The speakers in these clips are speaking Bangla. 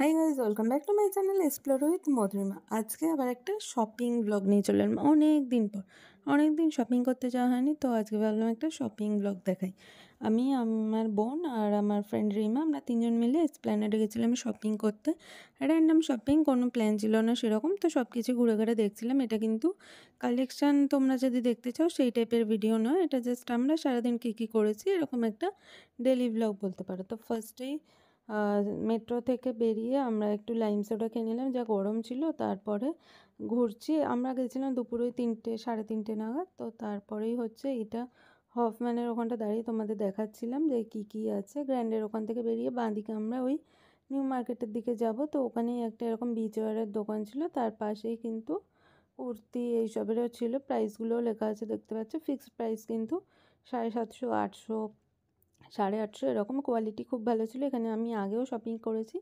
Hi guys, welcome back to my channel explore with Madhurima. আজকে আবার একটা শপিং ব্লগ নিয়ে চলে এলাম। অনেক দিন শপিং করতে যাওয়া হয়নি, তো আজকে ভাবলাম একটা শপিং ব্লগ দেখাই। আমি, আমার বোন আর আমার ফ্রেন্ড রিমা, আমরা তিনজন মিলে এসপ্ল্যানেডে গেছিলাম শপিং করতে। র্যান্ডাম শপিং, কোনো প্ল্যান ছিল না সেরকম, তো সব কিছু ঘুরে ঘুরে দেখছিলাম। এটা কিন্তু কালেকশান তোমরা যদি দেখতে চাও সেই টাইপের ভিডিও নয়, এটা জাস্ট আমরা সারাদিন কী কী করেছি এরকম একটা ডেলি ব্লগ বলতে পারো। তো ফার্স্টেই মেট্রো থেকে বেরিয়ে আমরা একটু লাইম সোডা খেয়ে নিলাম, যা গরম ছিল। তারপরে ঘুরছি, আমরা গেছিলাম দুপুরে 3টে সাড়ে 3টে নাগাদ। তো তারপরেই হচ্ছে এটা হফম্যানের ওখানটা দাঁড়িয়ে তোমাদের দেখাচ্ছিলাম যে কী কী আছে। গ্র্যান্ডের ওখান থেকে বেরিয়ে বাঁদিকে আমরা ওই নিউ মার্কেটের দিকে যাব। তো ওখানেই একটা এরকম বিচ ওয়্যারের দোকান ছিল, তার পাশেই কিন্তু কুর্তি এইসবেরও ছিল। প্রাইসগুলোও লেখা আছে, দেখতে পাচ্ছ। ফিক্সড প্রাইস কিন্তু 750, 800, 850 এরকম। কোয়ালিটি খুব ভালো ছিল। এখানে আমি আগেও শপিং করেছি,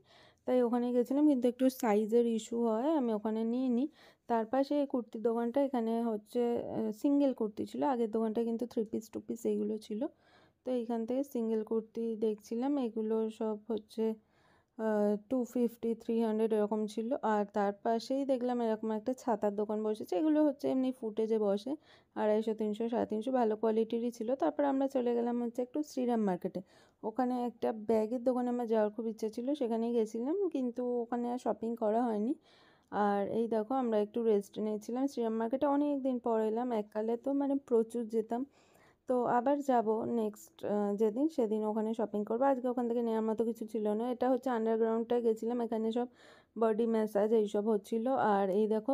তাই ওখানে গেছিলাম, কিন্তু একটু সাইজের ইস্যু হয়, আমি ওখানে নিইনি। তার পাশে কুর্তির দোকানটা, এখানে হচ্ছে সিঙ্গেল কুর্তি ছিল। আগের দোকানটা কিন্তু 3 পিস 2 পিস এইগুলো ছিল। তো এইখান থেকে সিঙ্গেল কুর্তি দেখছিলাম। এগুলো সব হচ্ছে 250, 300 এরকম ছিল। আর তার পাশেই দেখলাম এরকম একটা ছাতার দোকান বসেছে। এগুলো হচ্ছে এমনি ফুটেজে বসে, 250, 300, 350, ভালো কোয়ালিটিরই ছিল। তারপর আমরা চলে গেলাম হচ্ছে একটু শ্রীরাম মার্কেটে। ওখানে একটা ব্যাগের দোকানে আমার যাওয়ার খুব ইচ্ছা ছিল, সেখানেই গেছিলাম, কিন্তু ওখানে আর শপিং করা হয়নি। আর এই দেখো, আমরা একটু রেস্ট নিয়েছিলাম শ্রীরাম মার্কেটে। অনেক দিন পর এলাম, এককালে তো মানে প্রচুর যেতাম। তো আবার যাব নেক্সট যেদিন, সেদিন ওখানে শপিং করবো। আজকে ওখান থেকে নেওয়ার মতো কিছু ছিল না। এটা হচ্ছে আন্ডারগ্রাউন্ডটায় গেছিলাম, এখানে সব বডি ম্যাসাজ এইসব হচ্ছিল। আর এই দেখো,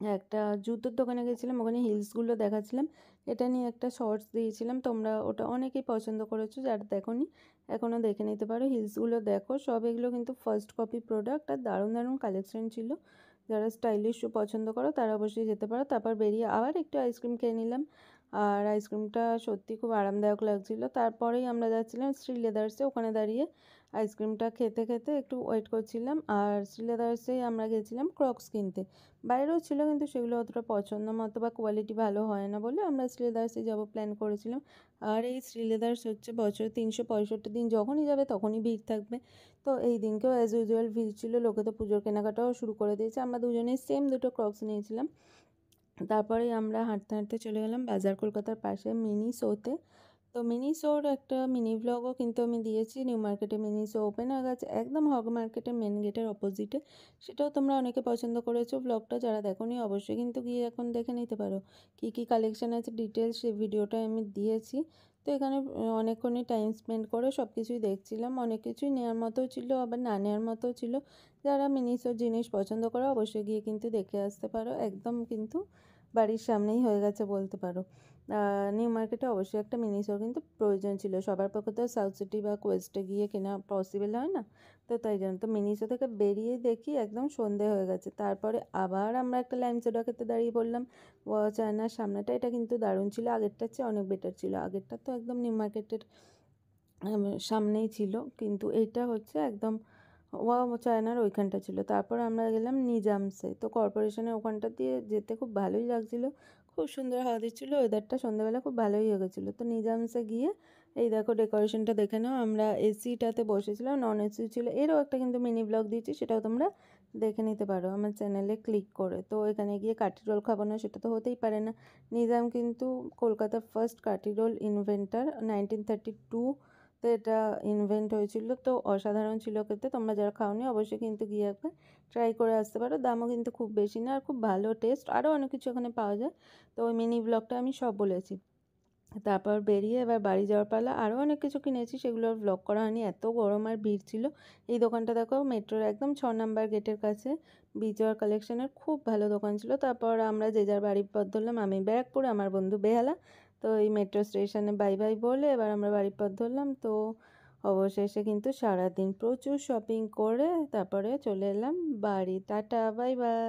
একটা জুতোর দোকানে গেছিলাম, ওখানে হিলসগুলো দেখাচ্ছিলাম। এটা নিয়ে একটা শর্টস দিয়েছিলাম, তোমরা ওটা অনেকেই পছন্দ করেছো, যারা দেখোনি এখনও দেখে নিতে পারো। হিলসগুলো দেখো, সব এগুলো কিন্তু ফার্স্ট কপি প্রোডাক্ট, আর দারুণ দারুণ কালেকশন ছিল। যারা স্টাইলিশ শু পছন্দ করো তারা অবশ্যই যেতে পারো। তারপর বেরিয়ে আবার একটু আইসক্রিম খেয়ে নিলাম, আর আইসক্রিমটা সত্যি খুব আরামদায়ক লাগছিল। তারপরেই আমরা যাচ্ছিলাম শ্রী লেদার্সে, ওখানে দাঁড়িয়ে আইসক্রিমটা খেতে খেতে একটু ওয়েট করছিলাম। আর শ্রী লেদার্সেই আমরা গেছিলাম ক্রক্স কিনতে। বাইরেও ছিল, কিন্তু সেগুলো অতটা পছন্দ মতো বা কোয়ালিটি ভালো হয় না বলে আমরা শ্রী লেদার্সে যাবো প্ল্যান করেছিলাম। আর এই শ্রী লেদার্স হচ্ছে বছরে 365 দিন, যখনই যাবে তখনই ভিড় থাকবে। তো এই দিনকেও অ্যাজ ইউজুয়াল ভিড় ছিল, লোকে তো পুজোর কেনাকাটাও শুরু করে দিয়েছে। আমরা দুজনেই সেম দুটো ক্রক্স নিয়েছিলাম। তারপরেই আমরা হাঁটতে হাঁটতে চলে গেলাম বাজার কলকাতার পাশে মিনি শোতে। তো মিনি শোর একটা মিনি ব্লগও কিন্তু আমি দিয়েছি। নিউ মার্কেটে মিনি শো ওপেন হয়ে গেছে, একদম হগ মার্কেটের মেন গেটের অপোজিটে। সেটাও তোমরা অনেকে পছন্দ করেছো ব্লগটা, যারা দেখোনি অবশ্যই কিন্তু গিয়ে এখন দেখে নিতে পারো। কী কী কালেকশান আছে ডিটেলস সেই ভিডিওটা আমি দিয়েছি। তো এখানে অনেকক্ষণই টাইম স্পেন্ড করে সব কিছুই দেখছিলাম। অনেক কিছুই নেওয়ার মতো ছিল, আবার না নেওয়ার মতো ছিল। যারা মিনি শোর জিনিস পছন্দ করো অবশ্যই গিয়ে কিন্তু দেখে আসতে পারো। একদম কিন্তু বাড়ির সামনেই হয়ে গেছে বলতে পারো। নিউ মার্কেটে অবশ্যই একটা মিনি শো কিন্তু প্রয়োজন ছিল। সবার পক্ষে তো সাউথ সিটি বা কোয়েস্টে গিয়ে কেনা পসিবল হয় না, তো তাই জন্য তো মিনি শো থেকে বেরিয়ে দেখি একদম সন্ধে হয়ে গেছে। তারপরে আবার আমরা একটা লাইম সোডা খেতে দাঁড়িয়ে পড়লাম চায়নার সামনেটা। এটা কিন্তু দারুণ ছিল, আগেরটার চেয়ে অনেক বেটার ছিল। আগেরটা তো একদম নিউ মার্কেটের সামনেই ছিল, কিন্তু এইটা হচ্ছে একদম চায়নার ওইখানটা ছিল। তারপর আমরা গেলাম নিজামসে। তো কর্পোরেশনের ওখানটা দিয়ে যেতে খুব ভালোই লাগছিলো, খুব সুন্দর হাওয়া দিচ্ছিলো, ওয়েদারটা সন্ধ্যাবেলা খুব ভালোই হয়ে গেছিলো। তো নিজামসে গিয়ে এই দেখো ডেকোরেশনটা দেখে নাও। আমরা এসিটাতে বসেছিলাম, নন এসি ছিল। এরও একটা কিন্তু মিনি ব্লগ দিয়েছি, সেটাও তোমরা দেখে নিতে পারো আমার চ্যানেলে ক্লিক করে। তো এখানে গিয়ে কাঠি রোল খাবো না সেটা তো হতেই পারে না। নিজাম কিন্তু কলকাতার ফার্স্ট কাঠি রোল ইনভেন্টার, 1932 তো এটা ইনভেন্ট হয়েছিল। তো অসাধারণ ছিল খেতে, তোমরা যারা খাওনি অবশ্যই কিন্তু গিয়ে একবার ট্রাই করে আসতে পারো। দামও কিন্তু খুব বেশি না, আর খুব ভালো টেস্ট। আরও অনেক কিছু এখানে পাওয়া যায়। তো ওই মিনি ব্লগটা আমি সব বলেছি। তারপর বেরিয়ে এবার বাড়ি যাওয়ার পালা। আরও অনেক কিছু কিনেছি, সেগুলো আর ব্লগ করা হয়নি, এত গরম আর ভিড় ছিল। এই দোকানটা দেখো, মেট্রোর একদম 6 নাম্বার গেটের কাছে বিজয় কালেকশনের খুব ভালো দোকান ছিল। তারপর আমরা যে যার বাড়ির পথ ধরলাম, আমি ব্যারাকপুর, আমার বন্ধু বেহালা। তো এই মেট্রো স্টেশনে বাই বাই বলে এবার আমরা বাড়ির পথ ধরলাম। তো অবশেষে কিন্তু সারাদিন প্রচুর শপিং করে তারপরে চলে এলাম বাড়ি। Tata, bye bye.